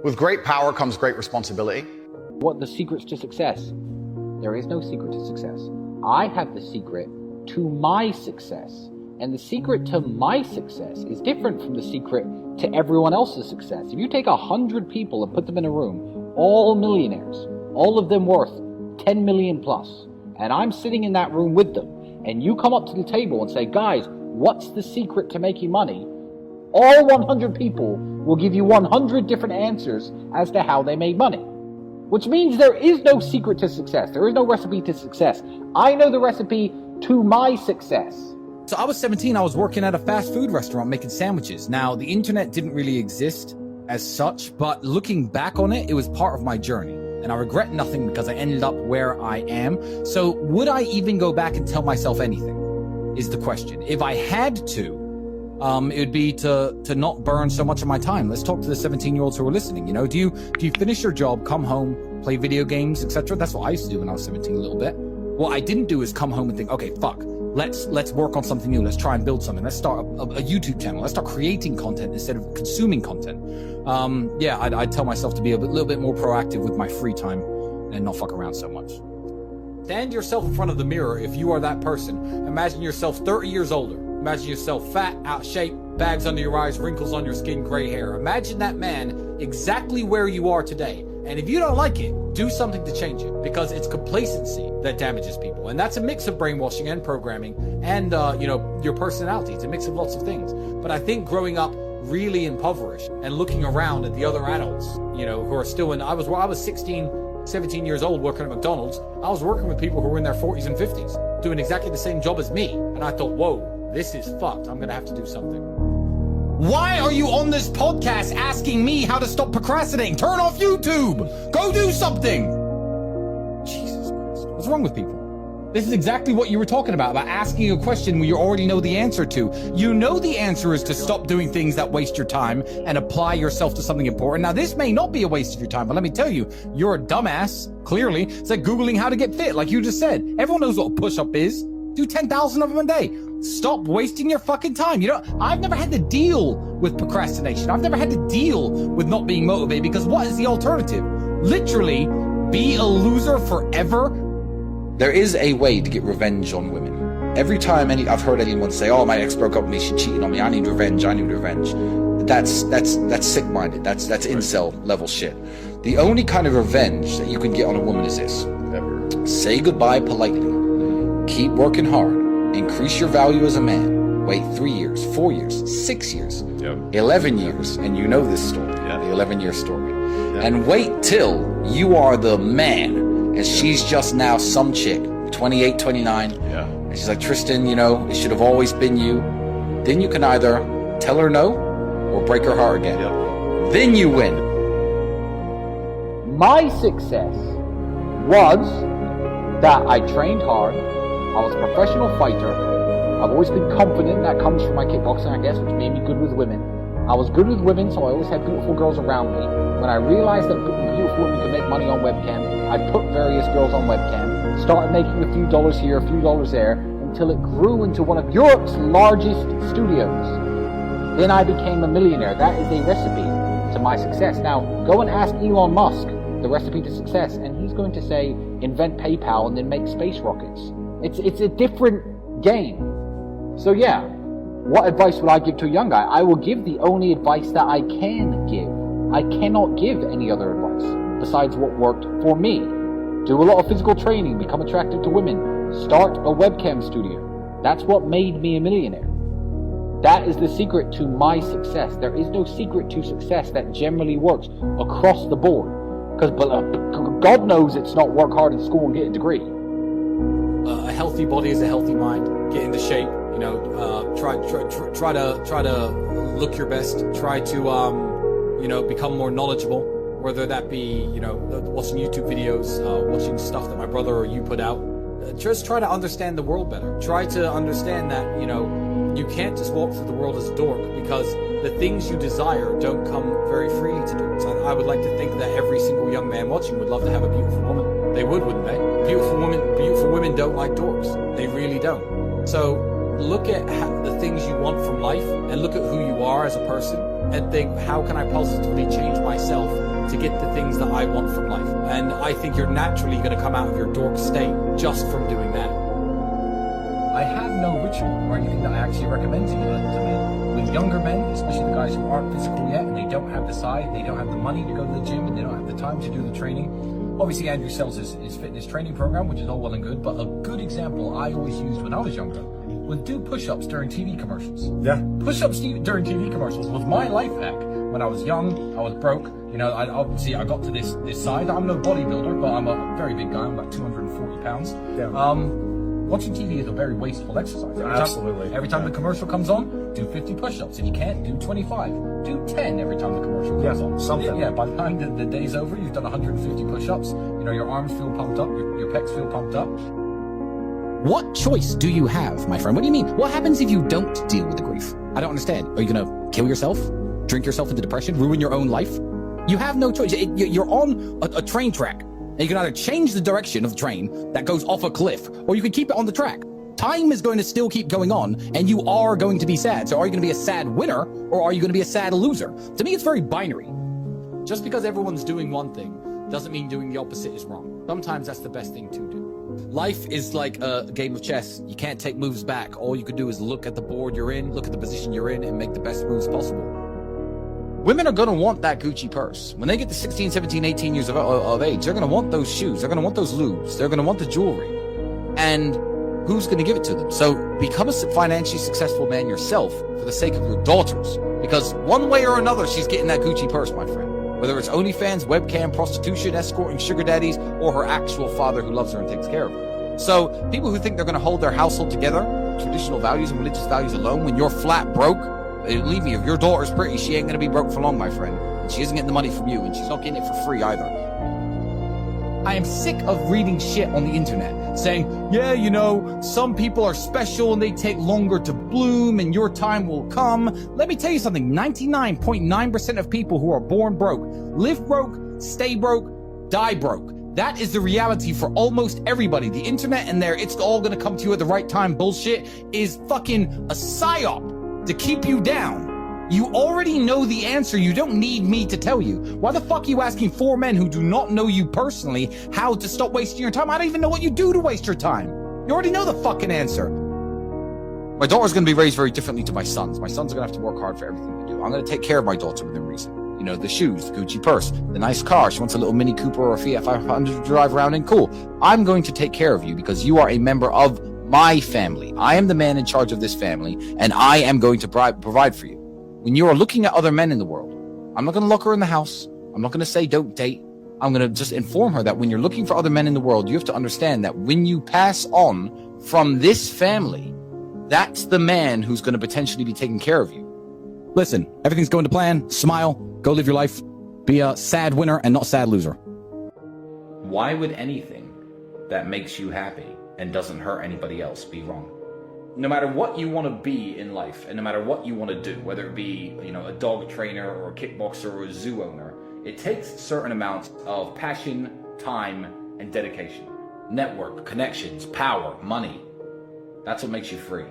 With great power comes great responsibility. What the secrets to success? There is no secret to success. I have the secret to my success. And the secret to my success is different from the secret to everyone else's success. If you take 100 people and put them in a room, all millionaires, all of them worth 10 million plus, and I'm sitting in that room with them, and you come up to the table and say, guys, what's the secret to making money? All 100 people will give you 100 different answers as to how they made money. Which means there is no secret to success. There is no recipe to success. I know the recipe to my success. So I was 17, I was working at a fast food restaurant making sandwiches. Now, the internet didn't really exist as such, but looking back on it, it was part of my journey. And I regret nothing because I ended up where I am. So would I even go back and tell myself anything, is the question. If I had to, it would be to not burn so much of my time. Let's talk to the 17-year-olds who are listening. You know, do you finish your job, come home, play video games, etc.? That's what I used to do when I was 17 a little bit. What I didn't do is come home and think, okay, fuck, let's work on something new. Let's try and build something. Let's start a YouTube channel. Let's start creating content instead of consuming content. I'd tell myself to be a little bit more proactive with my free time and not fuck around so much. Stand yourself in front of the mirror if you are that person. Imagine yourself 30 years older. Imagine yourself fat, out of shape, bags under your eyes, wrinkles on your skin, gray hair. Imagine that man exactly where you are today. And if you don't like it, do something to change it, because it's complacency that damages people. And that's a mix of brainwashing and programming and, your personality. It's a mix of lots of things. But I think growing up really impoverished and looking around at the other adults, who are still I was 16, 17 years old working at McDonald's. I was working with people who were in their 40s and 50s doing exactly the same job as me. And I thought, whoa, this is fucked. I'm going to have to do something. Why are you on this podcast asking me how to stop procrastinating? Turn off YouTube. Go do something. Jesus Christ. What's wrong with people? This is exactly what you were talking about asking a question you already know the answer to. You know the answer is to stop doing things that waste your time and apply yourself to something important. Now, this may not be a waste of your time, but let me tell you, you're a dumbass, clearly. It's like Googling how to get fit, like you just said. Everyone knows what a push-up is. Do 10,000 of them a day. Stop wasting your fucking time. I've never had to deal with procrastination. I've never had to deal with not being motivated, because what is the alternative? Literally, be a loser forever? There is a way to get revenge on women. Every time I've heard anyone say, oh, my ex broke up with me, she cheated on me, I need revenge. That's sick-minded. That's incel level shit. The only kind of revenge that you can get on a woman is this. Say goodbye politely. Keep working hard. Increase your value as a man. Wait 3 years, 4 years, 6 years, 11 years, and you know this story, the 11-year story. And wait till you are the man, and she's just now some chick, 28, 29, and she's like, Tristan, it should have always been you. Then you can either tell her no or break her heart again. Then you win. My success was that I trained hard. I was a professional fighter. I've always been confident. That comes from my kickboxing, I guess, which made me good with women. I was good with women, so I always had beautiful girls around me. When I realized that beautiful women could make money on webcam, I put various girls on webcam, started making a few dollars here, a few dollars there, until it grew into one of Europe's largest studios. Then I became a millionaire. That is a recipe to my success. Now, go and ask Elon Musk the recipe to success, and he's going to say, invent PayPal and then make space rockets. It's a different game. So yeah, what advice would I give to a young guy? I will give the only advice that I can give. I cannot give any other advice besides what worked for me. Do a lot of physical training, become attracted to women, start a webcam studio. That's what made me a millionaire. That is the secret to my success. There is no secret to success that generally works across the board. Because God knows it's not work hard in school and get a degree. A healthy body is a healthy mind. Get into shape. Try to look your best. Try to become more knowledgeable. Whether that be watching YouTube videos, watching stuff that my brother or you put out. Just try to understand the world better. Try to understand that you can't just walk through the world as a dork, because the things you desire don't come very freely to dorks. I would like to think that every single young man watching would love to have a beautiful woman. They would, wouldn't they? Beautiful women don't like dorks. They really don't. So look at the things you want from life, and look at who you are as a person, and think, how can I positively change myself get the things that I want from life. And I think you're naturally going to come out of your dork state just from doing that. I have no ritual or anything that I actually recommend to men. With younger men, especially the guys who aren't physical yet and they don't have the side, they don't have the money to go to the gym, and they don't have the time to do the training. Obviously, Andrew sells his fitness training program, which is all well and good, but a good example I always used when I was younger was do push-ups during TV commercials. Yeah. Push-ups during TV commercials was my life hack. When I was young, I was broke. You know, I got to this side. I'm no bodybuilder, but I'm a very big guy. I'm about 240 pounds. Yeah. Watching TV is a very wasteful exercise. Absolutely. Every time the commercial comes on, do 50 push-ups. If you can't, do 25. Do 10 every time the commercial comes on. Something. Yeah, by the time the day's over, you've done 150 push-ups. You know, your arms feel pumped up, your pecs feel pumped up. What choice do you have, my friend? What do you mean? What happens if you don't deal with the grief? I don't understand. Are you gonna kill yourself? Drink yourself into depression? Ruin your own life? You have no choice. You're on a train track. And you can either change the direction of the train that goes off a cliff, or you can keep it on the track. Time is going to still keep going on, and you are going to be sad. So are you going to be a sad winner, or are you going to be a sad loser? To me, it's very binary. Just because everyone's doing one thing doesn't mean doing the opposite is wrong. Sometimes that's the best thing to do. Life is like a game of chess. You can't take moves back. All you can do is look at the board you're in, look at the position you're in, and make the best moves possible. Women are going to want that Gucci purse. When they get to 16, 17, 18 years of age, they're going to want those shoes. They're going to want those lubes. They're going to want the jewelry. And who's going to give it to them? So become a financially successful man yourself for the sake of your daughters. Because one way or another, she's getting that Gucci purse, my friend. Whether it's OnlyFans, webcam, prostitution, escorting, sugar daddies, or her actual father who loves her and takes care of her. So people who think they're going to hold their household together, traditional values and religious values alone, when you're flat broke, believe me, if your daughter's pretty, she ain't gonna be broke for long, my friend. And she isn't getting the money from you, and she's not getting it for free either. I am sick of reading shit on the internet saying, yeah, you know, some people are special and they take longer to bloom and your time will come. Let me tell you something. 99.9% of people who are born broke, live broke, stay broke, die broke. That is the reality for almost everybody. The internet and it's all gonna come to you at the right time bullshit is fucking a psyop to keep you down. You already know the answer. You don't need me to tell you. Why the fuck are you asking 4 men who do not know you personally how to stop wasting your time? I don't even know what you do to waste your time. You already know the fucking answer. My daughter's going to be raised very differently to my sons. My sons are going to have to work hard for everything they do. I'm going to take care of my daughter within reason. You know, the shoes, the Gucci purse, the nice car. She wants a little Mini Cooper or a Fiat 500 to drive around in. Cool. I'm going to take care of you because you are a member of my family. I am the man in charge of this family, and I am going to provide for you. When you are looking at other men in the world, I'm not going to lock her in the house. I'm not going to say don't date. I'm going to just inform her that when you're looking for other men in the world, you have to understand that when you pass on from this family, that's the man who's going to potentially be taking care of you. Listen, everything's going to plan. Smile. Go live your life. Be a sad winner and not a sad loser. Why would anything that makes you happy and doesn't hurt anybody else be wrong? No matter what you want to be in life, and no matter what you want to do, whether it be, you know, a dog trainer or a kickboxer or a zoo owner, it takes certain amounts of passion, time, and dedication. Network, connections, power, money. That's what makes you free.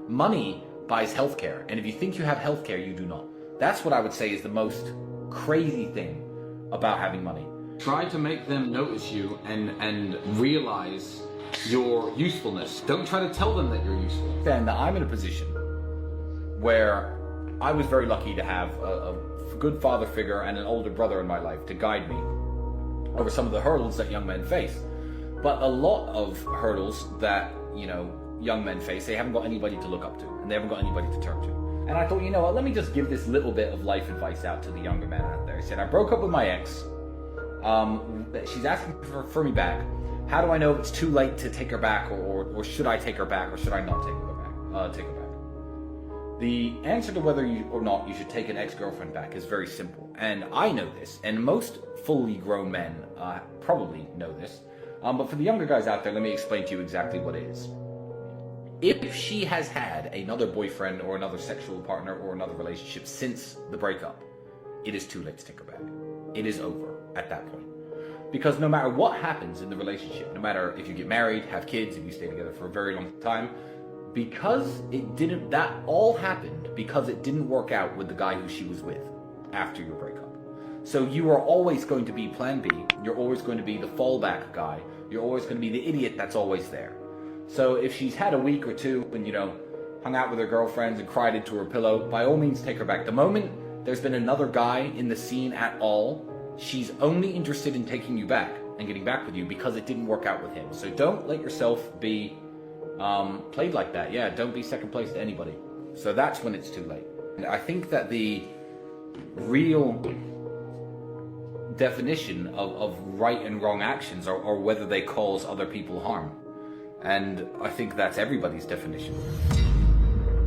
Money buys healthcare, and if you think you have healthcare, you do not. That's what I would say is the most crazy thing about having money. Try to make them notice you and realize your usefulness. Don't try to tell them that you're useful. Then I'm in a position where I was very lucky to have a good father figure and an older brother in my life to guide me over some of the hurdles that young men face. But a lot of hurdles that, you know, young men face, they haven't got anybody to look up to, and they haven't got anybody to turn to. And I thought, you know what, let me just give this little bit of life advice out to the younger men out there. I said, I broke up with my ex. She's asking for me back. How do I know if it's too late to take her back, or should I take her back, or should I not take her back? The answer to whether you or not you should take an ex-girlfriend back is very simple. And I know this, and most fully grown men probably know this. But for the younger guys out there, let me explain to you exactly what it is. If she has had another boyfriend or another sexual partner or another relationship since the breakup, it is too late to take her back. It is over at that point. Because no matter what happens in the relationship, no matter if you get married, have kids, if you stay together for a very long time, because that all happened because it didn't work out with the guy who she was with after your breakup. So you are always going to be plan B. You're always going to be the fallback guy. You're always going to be the idiot that's always there. So if she's had a week or two and, you know, hung out with her girlfriends and cried into her pillow, by all means take her back. The moment there's been another guy in the scene at all, she's only interested in taking you back and getting back with you because it didn't work out with him. So don't let yourself be played like that. Yeah, don't be second place to anybody. So that's when it's too late. And I think that the real definition of right and wrong actions are whether they cause other people harm. And I think that's everybody's definition.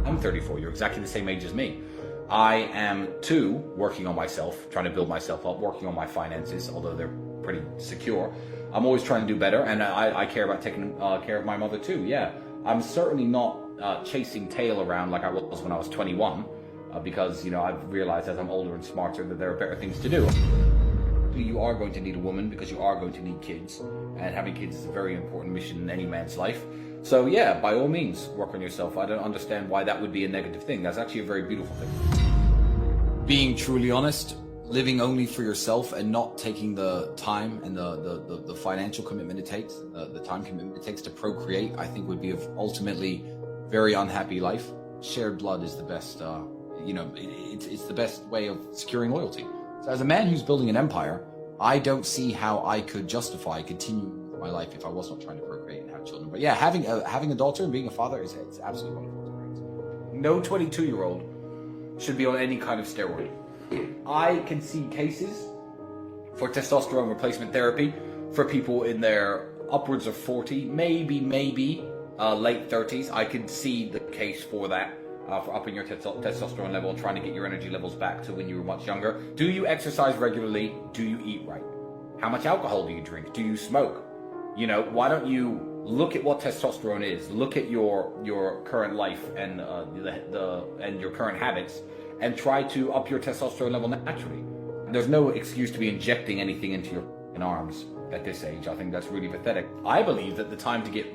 I'm 34, you're exactly the same age as me. I am too working on myself, trying to build myself up, working on my finances, although they're pretty secure. I'm always trying to do better, and I care about taking care of my mother too, yeah. I'm certainly not chasing tail around like I was when I was 21, because, you know, I've realized as I'm older and smarter that there are better things to do. You are going to need a woman because you are going to need kids, and having kids is a very important mission in any man's life. So yeah, by all means, work on yourself. I don't understand why that would be a negative thing. That's actually a very beautiful thing. Being truly honest, living only for yourself and not taking the time and the financial commitment it takes, the time commitment it takes to procreate, I think would be ultimately very unhappy life. Shared blood is the best, it's the best way of securing loyalty. So as a man who's building an empire, I don't see how I could justify continuing my life if I was not trying to procreate and have children. But yeah, having a daughter and being a father it's absolutely wonderful. No 22-year-old should be on any kind of steroid. I can see cases for testosterone replacement therapy for people in their upwards of 40, maybe late 30s. I can see the case for that, for upping your testosterone level and trying to get your energy levels back to when you were much younger. Do you exercise regularly? Do you eat right? How much alcohol do you drink? Do you smoke? You know, why don't you look at what testosterone is? Look at your current life and and your current habits, and try to up your testosterone level naturally. There's no excuse to be injecting anything into your arms at this age. I think that's really pathetic. I believe that the time to get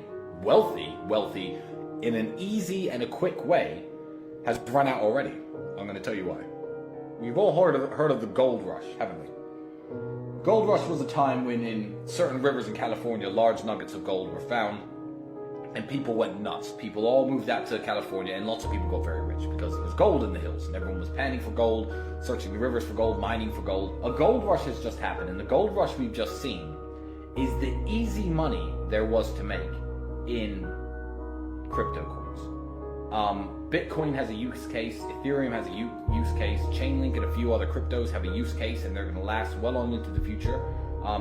wealthy in an easy and a quick way has run out already. I'm going to tell you why. We've all heard of the gold rush, haven't we? Gold rush was a time when in certain rivers in California, large nuggets of gold were found, and people went nuts. People all moved out to California, and lots of people got very rich because there was gold in the hills, and everyone was panning for gold, searching the rivers for gold, mining for gold. A gold rush has just happened, and the gold rush we've just seen is the easy money there was to make in crypto coins. Bitcoin has a use case, Ethereum has a use case, Chainlink and a few other cryptos have a use case, and they're going to last well on into the future.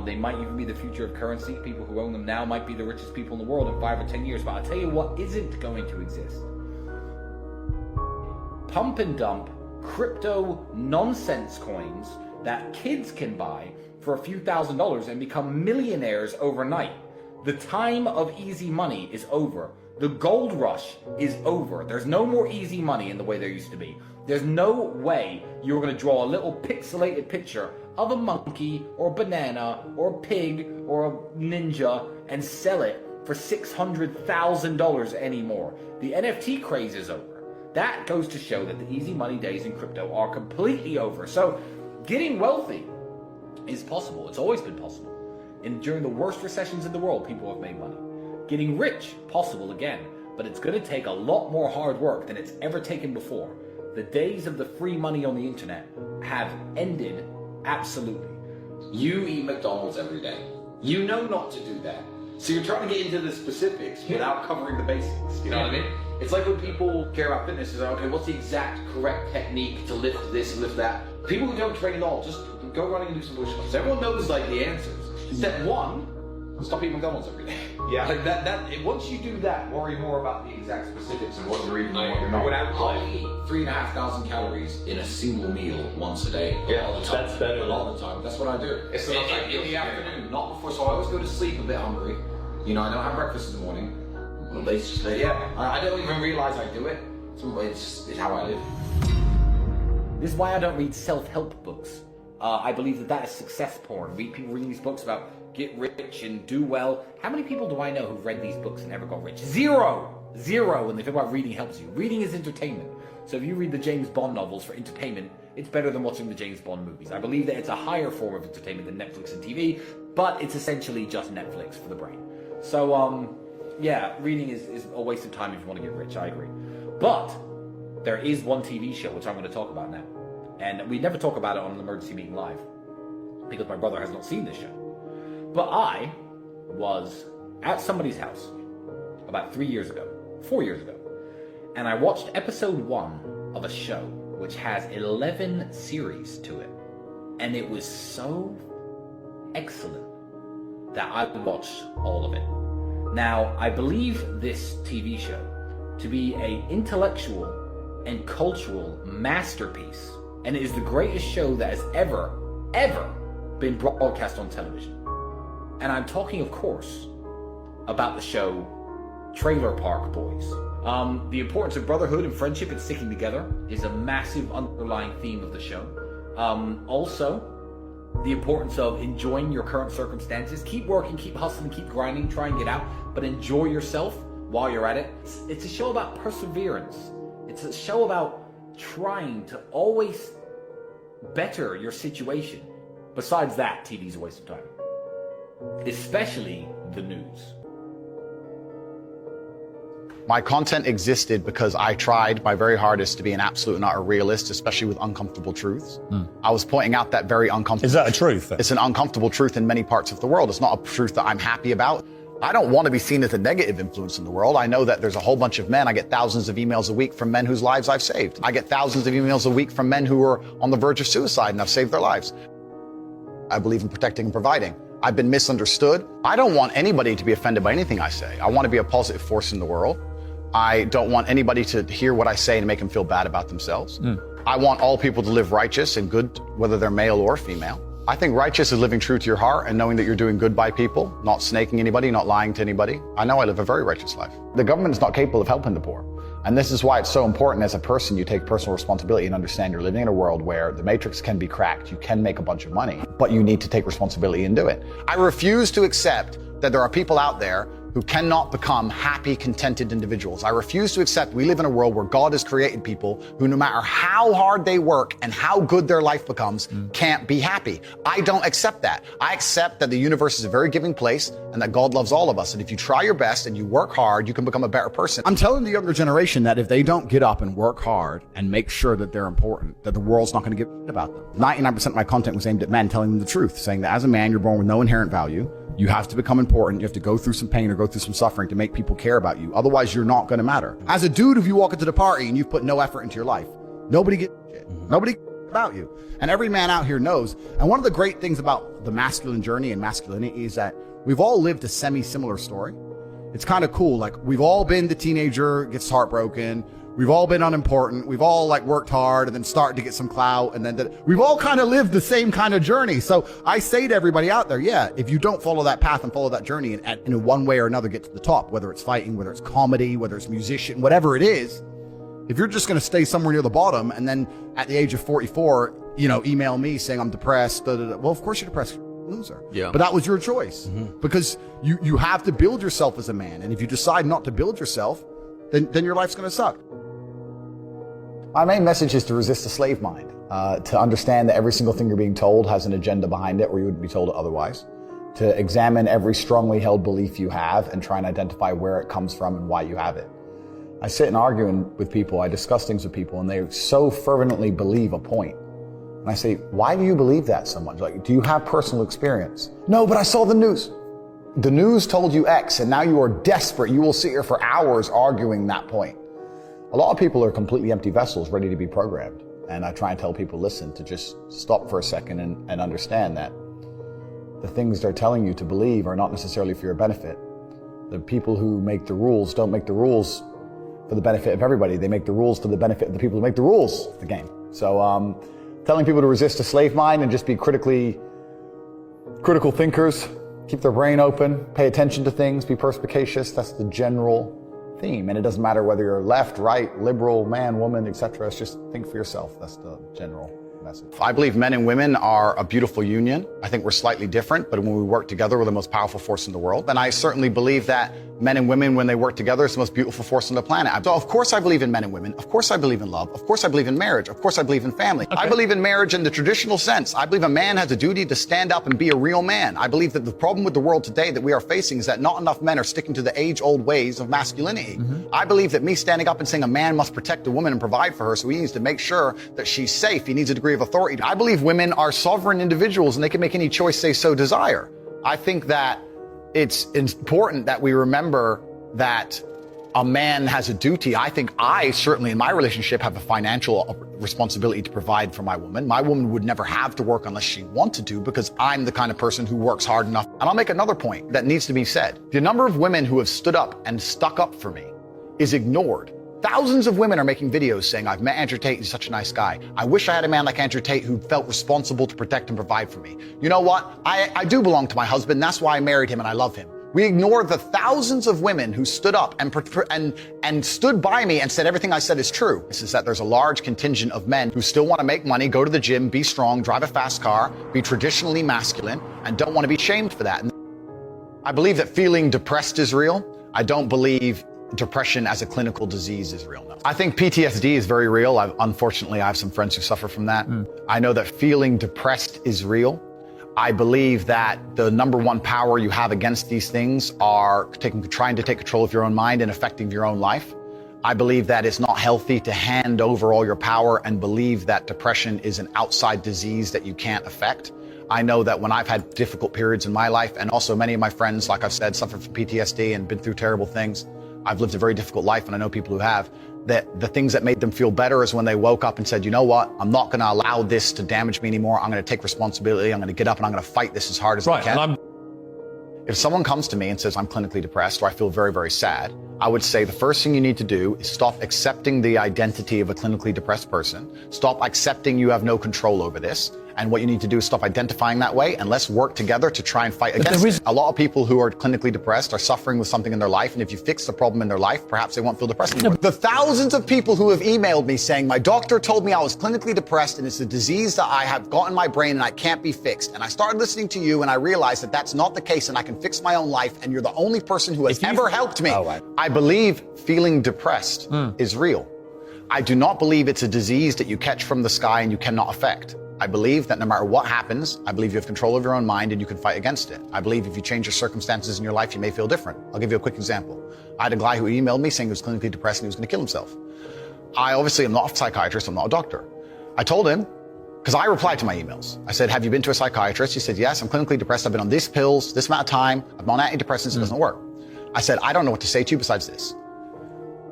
They might even be the future of currency. People who own them now might be the richest people in the world in 5 or 10 years. But I'll tell you what isn't going to exist. Pump and dump crypto nonsense coins that kids can buy for a few $1,000s and become millionaires overnight. The time of easy money is over. The gold rush is over. There's no more easy money in the way there used to be. There's no way you're going to draw a little pixelated picture of a monkey or a banana or a pig or a ninja and sell it for $600,000 anymore. The NFT craze is over. That goes to show that the easy money days in crypto are completely over. So getting wealthy is possible. It's always been possible. And during the worst recessions in the world, people have made money. Getting rich, possible again, but it's going to take a lot more hard work than it's ever taken before. The days of the free money on the internet have ended absolutely. You eat McDonald's every day. You know not to do that. So you're trying to get into the specifics without covering the basics. You know what I mean? It's like when people care about fitness, is like, okay, what's the exact correct technique to lift this and lift that? People who don't train at all, just go running and do some push-ups. Everyone knows like the answers. Step one, stop eating McDonald's every day. Yeah. Like that. Once you do that, worry more about the exact specifics of what you're eating and what you're not. I'll eat 3,500 calories in a single meal once a day. All the time. That's better. A lot of the time. That's what I do. It's not like in the afternoon, not before. So I always go to sleep a bit hungry. You know, I don't have breakfast in the morning. But it's just, I don't even realize I do it. It's how I live. This is why I don't read self-help books. I believe that is success porn. People reading these books about get rich and do well. How many people do I know who've read these books and never got rich? Zero! When they talk about reading helps you. Reading is entertainment. So if you read the James Bond novels for entertainment, it's better than watching the James Bond movies. I believe that it's a higher form of entertainment than Netflix and TV, but it's essentially just Netflix for the brain. So, yeah, reading is a waste of time if you want to get rich, I agree. But there is one TV show which I'm going to talk about now. And we never talk about it on an Emergency Meeting Live because my brother has not seen this show. But I was at somebody's house about 4 years ago, and I watched episode 1 of a show which has 11 series to it. And it was so excellent that I watched all of it. Now, I believe this TV show to be an intellectual and cultural masterpiece, and it is the greatest show that has ever been broadcast on television. And I'm talking, of course, about the show Trailer Park Boys. The importance of brotherhood and friendship and sticking together is a massive underlying theme of the show. Also, the importance of enjoying your current circumstances. Keep working, keep hustling, keep grinding, try and get out, but enjoy yourself while you're at it. It's a show about perseverance. It's a show about trying to always better your situation. Besides that, TV's a waste of time. Especially the news. My content existed because I tried my very hardest to be an absolute and utter realist, especially with uncomfortable truths. I was pointing out that very uncomfortable... Is that a truth? It's an uncomfortable truth in many parts of the world. It's not a truth that I'm happy about. I don't want to be seen as a negative influence in the world. I know that there's a whole bunch of men. I get thousands of emails a week from men whose lives I've saved. I get thousands of emails a week from men who are on the verge of suicide and I've saved their lives. I believe in protecting and providing. I've been misunderstood. I don't want anybody to be offended by anything I say. I want to be a positive force in the world. I don't want anybody to hear what I say and make them feel bad about themselves. I want all people to live righteous and good, whether they're male or female. I think righteous is living true to your heart and knowing that you're doing good by people, not snaking anybody, not lying to anybody. I know I live a very righteous life. The government is not capable of helping the poor. And this is why it's so important as a person you take personal responsibility and understand you're living in a world where the matrix can be cracked. You can make a bunch of money, but you need to take responsibility and do it. I refuse to accept that there are people out there who cannot become happy, contented individuals. I refuse to accept we live in a world where God has created people who, no matter how hard they work and how good their life becomes, can't be happy. I don't accept that. I accept that the universe is a very giving place and that God loves all of us. And if you try your best and you work hard, you can become a better person. I'm telling the younger generation that if they don't get up and work hard and make sure that they're important, that the world's not going to give a shit about them. 99% of my content was aimed at men, telling them the truth, saying that as a man, you're born with no inherent value. You have to become important. You have to go through some pain or go through some suffering to make people care about you. Otherwise, you're not going to matter. As a dude, if you walk into the party and you've put no effort into your life, nobody gives a shit. Nobody cares about you. And every man out here knows. And one of the great things about the masculine journey and masculinity is that we've all lived a semi-similar story. It's kind of cool. Like, we've all been the teenager, gets heartbroken. We've all been unimportant. We've all worked hard and then started to get some clout. And then we've all kind of lived the same kind of journey. So I say to everybody out there, yeah, if you don't follow that path and follow that journey and in one way or another get to the top, whether it's fighting, whether it's comedy, whether it's musician, whatever it is, if you're just going to stay somewhere near the bottom and then at the age of 44, email me saying I'm depressed, well, of course you're depressed. You're a loser. Yeah. But that was your choice because you have to build yourself as a man. And if you decide not to build yourself, then your life's going to suck. My main message is to resist the slave mind, to understand that every single thing you're being told has an agenda behind it or you wouldn't be told it otherwise, to examine every strongly held belief you have and try and identify where it comes from and why you have it. I sit and argue with people, I discuss things with people, and they so fervently believe a point. And I say, why do you believe that so much? Like, do you have personal experience? No, but I saw the news. The news told you X, and now you are desperate. You will sit here for hours arguing that point. A lot of people are completely empty vessels ready to be programmed. And I try and tell people, listen, to just stop for a second and understand that the things they're telling you to believe are not necessarily for your benefit. The people who make the rules don't make the rules for the benefit of everybody. They make the rules for the benefit of the people who make the rules of the game. So telling people to resist a slave mind and just be critical thinkers, keep their brain open, pay attention to things, be perspicacious, that's the general theme. And it doesn't matter whether you're left, right, liberal, man, woman, etc. It's just think for yourself. That's the general message. message. I believe men and women are a beautiful union. I think we're slightly different, but when we work together, we're the most powerful force in the world. And I certainly believe that men and women, when they work together, it's the most beautiful force on the planet. So of course I believe in men and women. Of course I believe in love. Of course I believe in marriage. Of course I believe in family. Okay. I believe in marriage in the traditional sense. I believe a man has a duty to stand up and be a real man. I believe that the problem with the world today that we are facing is that not enough men are sticking to the age-old ways of masculinity. I believe that me standing up and saying a man must protect a woman and provide for her, so he needs to make sure that she's safe. He needs a degree of authority. I believe women are sovereign individuals and they can make any choice they so desire. I think that it's important that we remember that a man has a duty. I think I certainly in my relationship have a financial responsibility to provide for my woman. My woman would never have to work unless she wanted to because I'm the kind of person who works hard enough. And I'll make another point that needs to be said. The number of women who have stood up and stuck up for me is ignored. Thousands of women are making videos saying, I've met Andrew Tate, he's such a nice guy. I wish I had a man like Andrew Tate who felt responsible to protect and provide for me. You know what? I do belong to my husband. That's why I married him and I love him. We ignore the thousands of women who stood up and stood by me and said everything I said is true. This is that there's a large contingent of men who still want to make money, go to the gym, be strong, drive a fast car, be traditionally masculine, and don't want to be shamed for that. And I believe that feeling depressed is real. I don't believe depression as a clinical disease is real. No. I think PTSD is very real. Unfortunately, I have some friends who suffer from that. I know that feeling depressed is real. I believe that the number one power you have against these things are trying to take control of your own mind and affecting your own life. I believe that it's not healthy to hand over all your power and believe that depression is an outside disease that you can't affect. I know that when I've had difficult periods in my life, and also many of my friends, like I've said, suffered from PTSD and been through terrible things. I've lived a very difficult life, and I know people who have, that the things that made them feel better is when they woke up and said, you know what, I'm not going to allow this to damage me anymore. I'm going to take responsibility. I'm going to get up and I'm going to fight this as hard as I can. If someone comes to me and says I'm clinically depressed or I feel very, very sad, I would say the first thing you need to do is stop accepting the identity of a clinically depressed person. Stop accepting you have no control over this. And what you need to do is stop identifying that way, and let's work together to try and fight against it. A lot of people who are clinically depressed are suffering with something in their life, and if you fix the problem in their life, perhaps they won't feel depressed anymore. The thousands of people who have emailed me saying, my doctor told me I was clinically depressed and it's a disease that I have got in my brain and I can't be fixed. And I started listening to you and I realized that that's not the case and I can fix my own life, and you're the only person who has ever helped me. I believe feeling depressed is real. I do not believe it's a disease that you catch from the sky and you cannot affect. I believe that no matter what happens, I believe you have control of your own mind and you can fight against it. I believe if you change your circumstances in your life, you may feel different. I'll give you a quick example. I had a guy who emailed me saying he was clinically depressed and he was going to kill himself. I obviously am not a psychiatrist, I'm not a doctor. I told him, because I replied to my emails. I said, have you been to a psychiatrist? He said, yes, I'm clinically depressed. I've been on these pills, this amount of time. I'm on antidepressants, it doesn't work. I said, I don't know what to say to you besides this.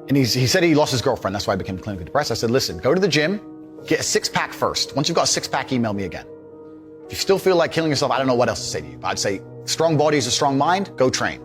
And he said he lost his girlfriend, that's why I became clinically depressed. I said, listen, go to the gym, get a six-pack first. Once you've got a six-pack, email me again. If you still feel like killing yourself, I don't know what else to say to you. But I'd say, strong body is a strong mind, go train.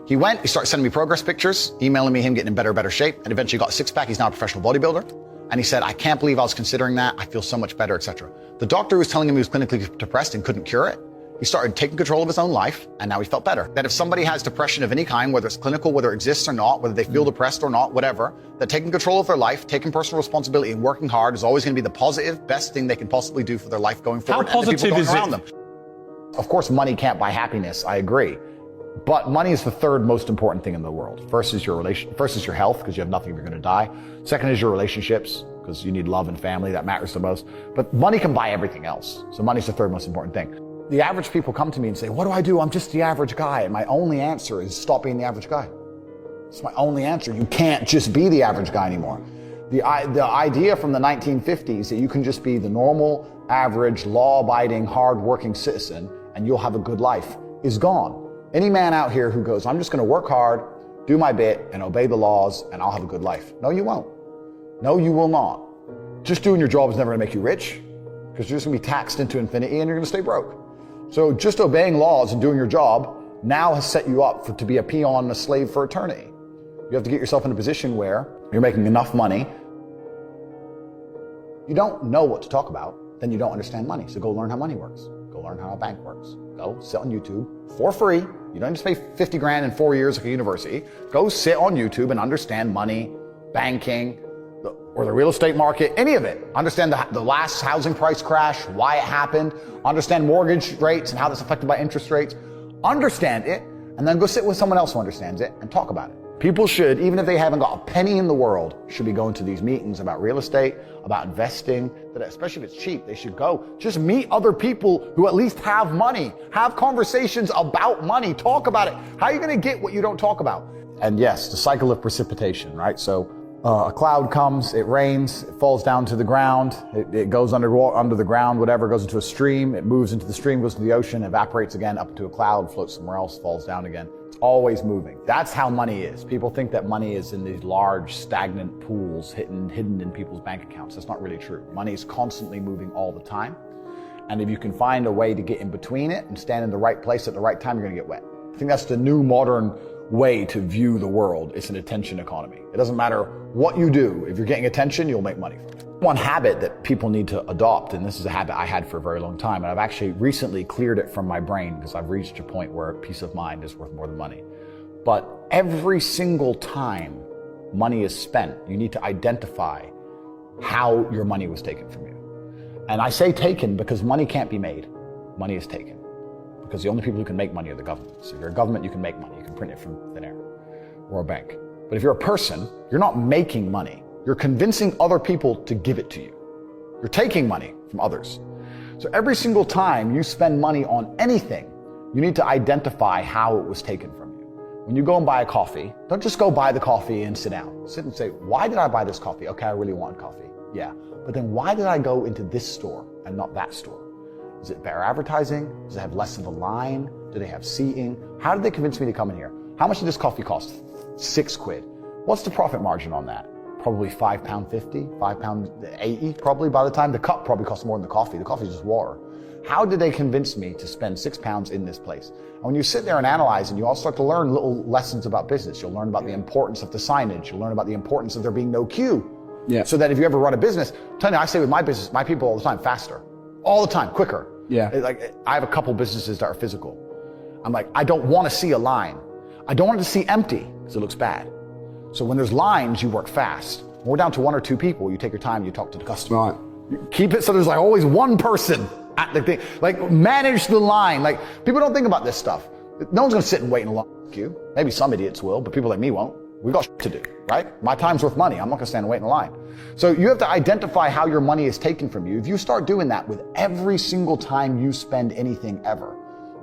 He went, he started sending me progress pictures, emailing me him getting in better shape, and eventually got a six-pack. He's now a professional bodybuilder. And he said, I can't believe I was considering that. I feel so much better, etc. The doctor who was telling him he was clinically depressed and couldn't cure it, he started taking control of his own life, and now he felt better. That if somebody has depression of any kind, whether it's clinical, whether it exists or not, whether they feel depressed or not, whatever, that taking control of their life, taking personal responsibility and working hard is always going to be the positive, best thing they can possibly do for their life going forward. How positive is it? Them. Of course, money can't buy happiness. I agree. But money is the third most important thing in the world. First is your health, because you have nothing if you're going to die. Second is your relationships, because you need love and family. That matters the most. But money can buy everything else. So money's the third most important thing. The average people come to me and say, what do I do? I'm just the average guy. And my only answer is stop being the average guy. It's my only answer. You can't just be the average guy anymore. The idea from the 1950s that you can just be the normal, average, law-abiding, hard-working citizen and you'll have a good life is gone. Any man out here who goes, I'm just going to work hard, do my bit, and obey the laws, and I'll have a good life. No, you won't. No, you will not. Just doing your job is never going to make you rich, because you're just going to be taxed into infinity and you're going to stay broke. So just obeying laws and doing your job now has set you up to be a peon and a slave for eternity. You have to get yourself in a position where you're making enough money. You don't know what to talk about, then you don't understand money. So go learn how money works. Go learn how a bank works. Go sit on YouTube for free. You don't just pay 50 grand in 4 years like a university. Go sit on YouTube and understand money, banking, or the real estate market, any of it. Understand the last housing price crash, why it happened, understand mortgage rates and how that's affected by interest rates. Understand it, and then go sit with someone else who understands it and talk about it. People should, even if they haven't got a penny in the world, should be going to these meetings about real estate, about investing, especially if it's cheap, they should go. Just meet other people who at least have money. Have conversations about money. Talk about it. How are you going to get what you don't talk about? And yes, the cycle of precipitation, right? So a cloud comes, it rains, it falls down to the ground, it goes under the ground, whatever, goes into a stream, it moves into the stream, goes to the ocean, evaporates again, up into a cloud, floats somewhere else, falls down again. It's always moving. That's how money is. People think that money is in these large, stagnant pools hidden in people's bank accounts. That's not really true. Money is constantly moving all the time. And if you can find a way to get in between it and stand in the right place at the right time, you're going to get wet. I think that's the new modern way to view the world. It's an attention economy. It doesn't matter what you do. If you're getting attention, you'll make money from it. One habit that people need to adopt, and this is a habit I had for a very long time, and I've actually recently cleared it from my brain because I've reached a point where peace of mind is worth more than money. But every single time money is spent, you need to identify how your money was taken from you. And I say taken because money can't be made. Money is taken. Because the only people who can make money are the government. So if you're a government, you can make money. You can print it from thin air or a bank. But if you're a person, you're not making money. You're convincing other people to give it to you. You're taking money from others. So every single time you spend money on anything, you need to identify how it was taken from you. When you go and buy a coffee, don't just go buy the coffee and sit down. Sit and say, why did I buy this coffee? Okay, I really wanted coffee. Yeah. But then why did I go into this store and not that store? Is it better advertising? Does it have less of a line? Do they have seating? How did they convince me to come in here? How much did this coffee cost? £6. What's the profit margin on that? Probably £5.50, £5.80 probably by the time. The cup probably costs more than the coffee. The coffee is just water. How did they convince me to spend £6 in this place? And when you sit there and analyze and you all start to learn little lessons about business, you'll learn about the importance of the signage. You'll learn about the importance of there being no queue. Yeah. So that if you ever run a business, I'm telling you, I say with my business, my people all the time, faster. All the time, quicker. Yeah. Like I have a couple businesses that are physical. I'm like, I don't want to see a line. I don't want it to see empty because it looks bad. So when there's lines, you work fast. When we're down to 1 or 2 people, you take your time, you talk to the customer. Right. You keep it so there's like always one person at the thing. Like manage the line. Like people don't think about this stuff. No one's going to sit and wait in a long queue. Maybe some idiots will, but people like me won't. We've got shit to do, right? My time's worth money. I'm not going to stand and wait in a line. So you have to identify how your money is taken from you. If you start doing that with every single time you spend anything ever,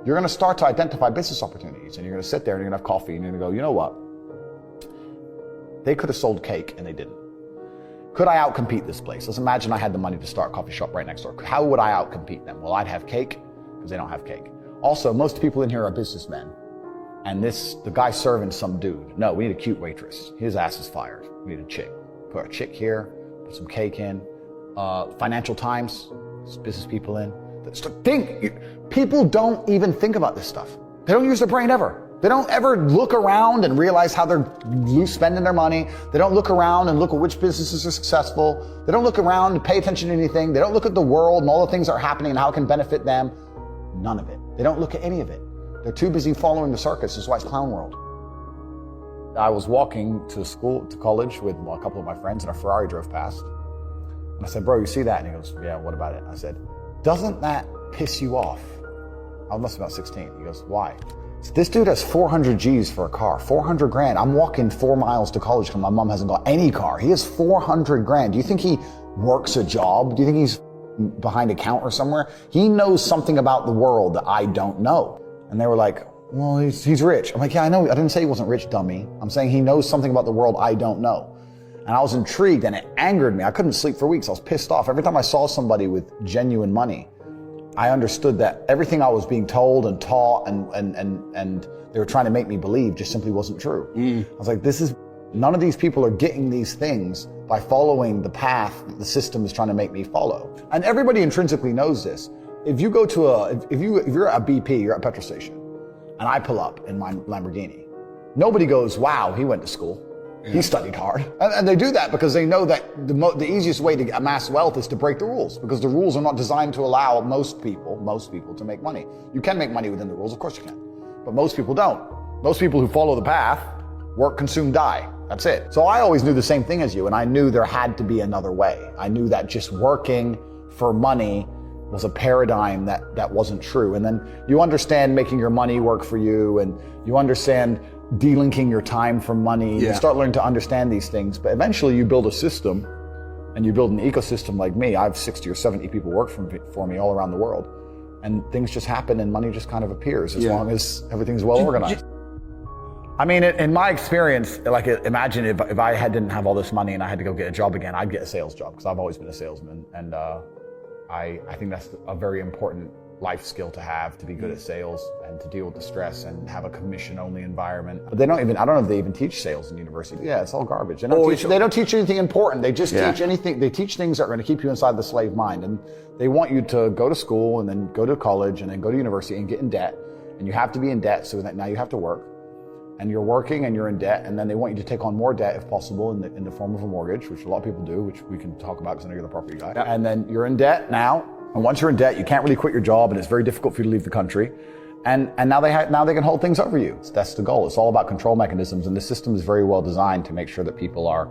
you're going to start to identify business opportunities, and you're going to sit there and you're going to have coffee and you're going to go, you know what? They could have sold cake and they didn't. Could I outcompete this place? Let's imagine I had the money to start a coffee shop right next door. How would I outcompete them? Well, I'd have cake because they don't have cake. Also, most people in here are businessmen. And the guy serving some dude. No, we need a cute waitress. His ass is fired. We need a chick. Put a chick here, put some cake in. Financial Times, business people in. People don't even think about this stuff. They don't use their brain ever. They don't ever look around and realize how they're spending their money. They don't look around and look at which businesses are successful. They don't look around and pay attention to anything. They don't look at the world and all the things that are happening and how it can benefit them. None of it. They don't look at any of it. They're too busy following the circus. This is why it's clown world. I was walking to college with a couple of my friends, and a Ferrari drove past. And I said, bro, you see that? And he goes, yeah, what about it? I said, doesn't that piss you off? I must be about 16. He goes, why? So this dude has 400 G's for a car, 400 grand. I'm walking 4 miles to college because my mom hasn't got any car. He has 400 grand. Do you think he works a job? Do you think he's behind a counter somewhere? He knows something about the world that I don't know. And they were like, well, he's rich. I'm like, yeah, I know. I didn't say he wasn't rich, dummy. I'm saying he knows something about the world I don't know. And I was intrigued and it angered me. I couldn't sleep for weeks. I was pissed off. Every time I saw somebody with genuine money, I understood that everything I was being told and taught and they were trying to make me believe just simply wasn't true. I was like, none of these people are getting these things by following the path that the system is trying to make me follow. And everybody intrinsically knows this. If you go to if you're at a BP, you're at a petrol station, and I pull up in my Lamborghini, nobody goes, wow, he went to school. He studied hard. And they do that because they know that the easiest way to amass wealth is to break the rules, because the rules are not designed to allow most people to make money. You can make money within the rules, of course you can, but most people don't. Most people who follow the path work, consume, die. That's it. So I always knew the same thing as you, and I knew there had to be another way. I knew that just working for money was a paradigm that wasn't true. And then you understand making your money work for you, and you understand delinking your time from money. You start learning to understand these things, but eventually you build a system, and you build an ecosystem like me. I have 60 or 70 people work for me all around the world, and things just happen and money just kind of appears as long as everything's well organized. I mean, in my experience, like, imagine if I didn't have all this money and I had to go get a job again, I'd get a sales job, because I've always been a salesman. And I think that's a very important life skill to have, to be good at sales and to deal with the stress and have a commission-only environment. But I don't know if they even teach sales in university. Yeah, it's all garbage. They don't teach anything important. They just teach anything. They teach things that are going to keep you inside the slave mind. And they want you to go to school and then go to college and then go to university and get in debt. And you have to be in debt, so that now you have to work. And you're working and you're in debt, and then they want you to take on more debt if possible in the form of a mortgage, which a lot of people do, which we can talk about because I know you're the property guy. Yeah. And then you're in debt now, and once you're in debt, you can't really quit your job, and it's very difficult for you to leave the country. And now they can hold things over you. That's the goal. It's all about control mechanisms, and the system is very well designed to make sure that people are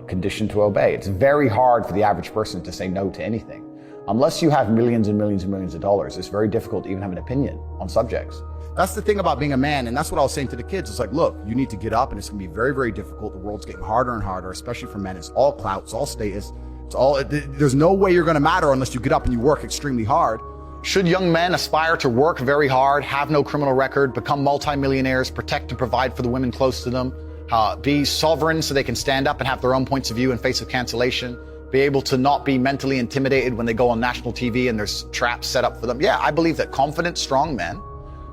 conditioned to obey. It's very hard for the average person to say no to anything. Unless you have millions and millions and millions of dollars, it's very difficult to even have an opinion on subjects. That's the thing about being a man, and that's what I was saying to the kids. It's like, look, you need to get up, and it's going to be very, very difficult. The world's getting harder and harder, especially for men. It's all clout, it's all status, there's no way you're going to matter unless you get up and you work extremely hard. Should young men aspire to work very hard, have no criminal record, become multimillionaires, protect and provide for the women close to them, be sovereign so they can stand up and have their own points of view in face of cancellation, be able to not be mentally intimidated when they go on national TV and there's traps set up for them? Yeah, I believe that confident, strong men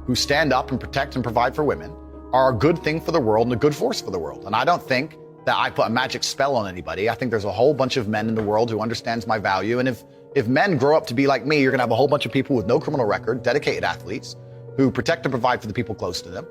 who stand up and protect and provide for women are a good thing for the world and a good force for the world. And I don't think that I put a magic spell on anybody. I think there's a whole bunch of men in the world who understands my value. And if men grow up to be like me, you're gonna have a whole bunch of people with no criminal record, dedicated athletes, who protect and provide for the people close to them,